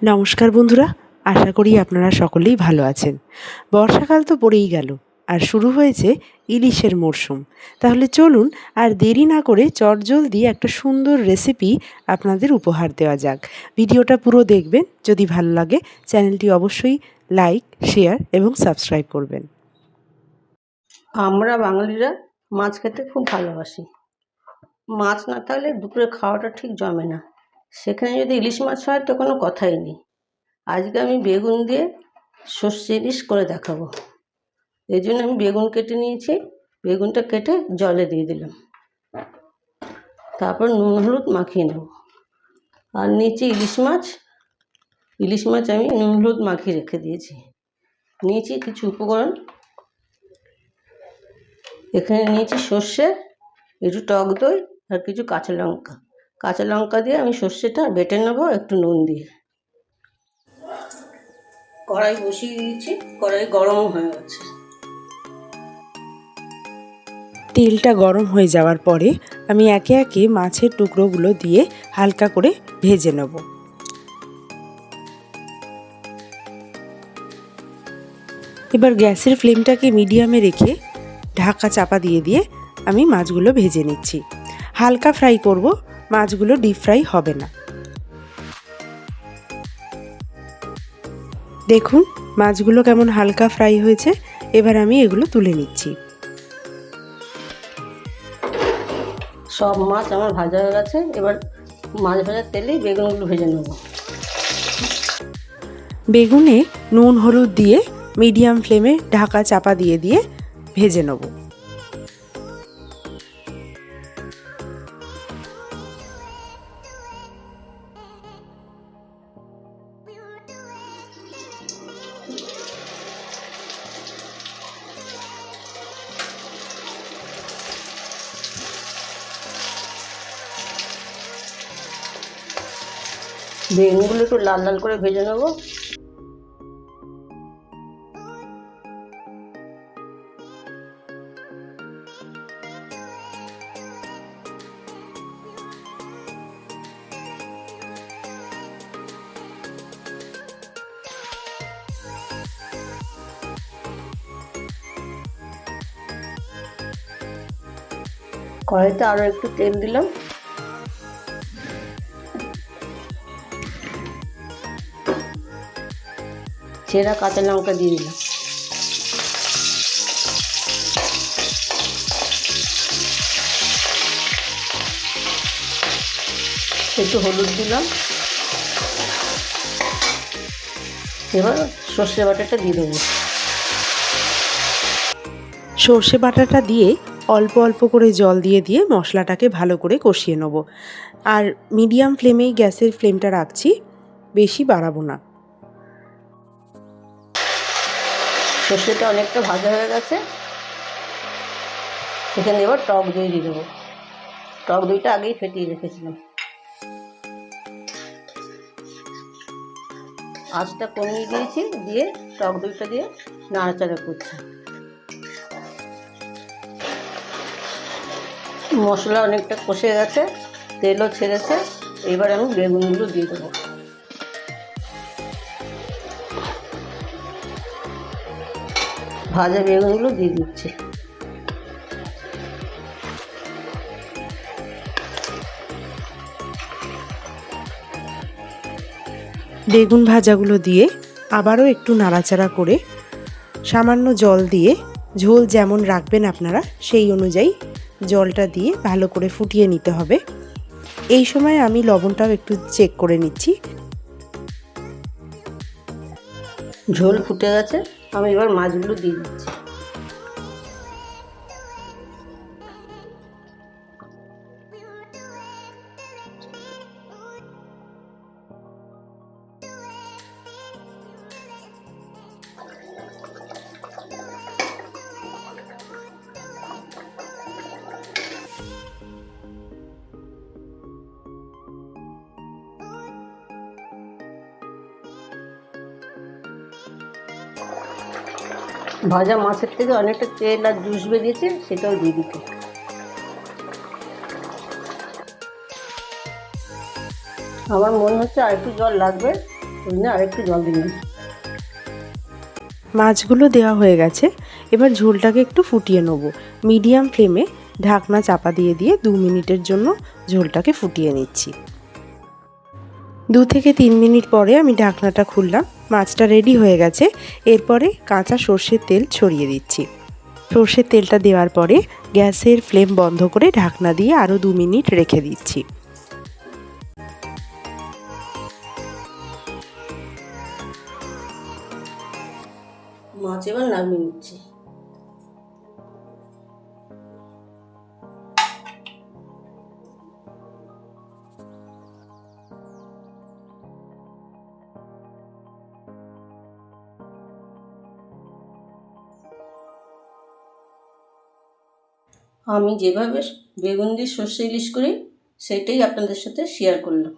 নমস্কার বন্ধুরা, আশা করি আপনারা সকলেই ভালো আছেন। বর্ষাকাল তো পড়েই গেল আর শুরু হয়েছে ইলিশের মরশুম। তাহলে চলুন আর দেরি না করে চটজলদি একটা সুন্দর রেসিপি আপনাদের উপহার দেওয়া যাক। ভিডিওটা পুরো দেখবেন, যদি ভালো লাগে চ্যানেলটি অবশ্যই লাইক, শেয়ার এবং সাবস্ক্রাইব করবেন। আমরা বাঙালিরা মাছ খেতে খুব ভালোবাসি। মাছ না থাকলে দুপুরে খাওয়াটা ঠিক জমে না। সেখানে যদি ইলিশ মাছ হয় তো কোনো কথাই নেই। আজকে আমি বেগুন দিয়ে সর্ষে ইলিশ করে দেখাবো। এই জন্য আমি বেগুন কেটে নিয়েছি। বেগুনটা কেটে জলে দিয়ে দিলাম, তারপর নুন হলুদ মাখিয়ে নেব। আর নিচে ইলিশ মাছ আমি নুন হলুদ মাখিয়ে রেখে দিয়েছি। নিয়েছি কিছু উপকরণ। এখানে নিয়েছি সর্ষে, একটু টক দই আর কিছু কাঁচা লঙ্কা দিয়ে আমি সর্ষেটা বেটে নেবো একটু নুন দিয়ে। কড়াই বসিয়ে দিয়েছি, কড়াই গরম হয়ে গেছে। তেলটা গরম হয়ে যাওয়ার পরে আমি একে একে মাছের টুকরোগুলো দিয়ে হালকা করে ভেজে নেব। এবার গ্যাসের ফ্লেমটাকে মিডিয়ামে রেখে ঢাকা চাপা দিয়ে আমি মাছগুলো ভেজে নিচ্ছি। হালকা ফ্রাই করব, মাছগুলো ডিপ ফ্রাই হবে না। দেখুন মাছগুলো কেমন হালকা ফ্রাই হয়েছে। এবার আমি এগুলো তুলে নিচ্ছি। সব মাছ আমার ভাজা হয়ে গেছে। এবার মাছ ভাজার তেলেই বেগুনগুলো ভেজে নেব। বেগুনে নুন হলুদ দিয়ে মিডিয়াম ফ্লেমে ঢাকা চাপা দিয়ে ভেজে নেব। বেগুনগুলো একটু লাল লাল করে ভেজে নেব। কড়াইতে আরও একটু তেল দিলাম। চেরা কাঁচা লঙ্কা দিয়ে দিলাম। একটু হলুদ দিলাম। এবার সর্ষে বাটাটা দিয়ে দেবো। সর্ষে বাটাটা দিয়ে অল্প অল্প করে জল দিয়ে মশলাটাকে ভালো করে কষিয়ে নেব। আর মিডিয়াম ফ্লেমেই গ্যাসের ফ্লেমটা রাখছি, বেশি বাড়াবো না। সর্ষেটা অনেকটা ভাজা হয়ে গেছে। এখানে এবার টক দই দিয়ে দেবো। টক দইটা আগেই ফেটিয়ে রেখেছিলাম। আঁচটা কমিয়ে দিয়েছি, দিয়ে টক দইটা দিয়ে নাড়াচাড়া করছি। মশলা অনেকটা কষে গেছে, তেলও ছেড়েছে। এবার আমি বেগুনগুলো দিয়ে দেবো। ভাজা বেগুনগুলো দিয়ে দিচ্ছি। বেগুন ভাজাগুলো দিয়ে আবারও একটু নাড়াচাড়া করে সামান্য জল দিয়ে, ঝোল যেমন রাখবেন আপনারা সেই অনুযায়ী জলটা দিয়ে ভালো করে ফুটিয়ে নিতে হবে। এই সময় আমি লবণটাও একটু চেক করে নিচ্ছি। ঝোল ফুটে গেছে, আমি এবার মাছগুলো দিয়ে দিচ্ছি। ভাজা মাছের থেকে অনেকটা তেল আর জুস বেরিয়েছে, সেটাও দিয়ে দিতে। আমার মনে হচ্ছে আর একটু জল লাগবে, ওই জন্য আরেকটু জল দিলাম। মাছগুলো দেওয়া হয়ে গেছে, এবার ঝোলটাকে একটু ফুটিয়ে নেব। মিডিয়াম ফ্লেমে ঢাকনা চাপা দিয়ে 2 মিনিটের জন্য ঝোলটাকে ফুটিয়ে নিচ্ছি। 2 থেকে 3 মিনিট পরে আমি ঢাকনাটা খুললাম, মাছটা রেডি হয়ে গেছে। এরপরে কাঁচা সর্ষের তেল ছড়িয়ে দিচ্ছি। সর্ষের তেলটা দেওয়ার পরে গ্যাসের ফ্লেম বন্ধ করে ঢাকনা দিয়ে আরও 2 মিনিট রেখে দিচ্ছি। মাছ এবার নামিয়ে নিচ্ছি। আমি যেভাবে বেগুন দিয়ে সর্ষে ইলিশ করি সেটাই আপনাদের সাথে শেয়ার করলাম।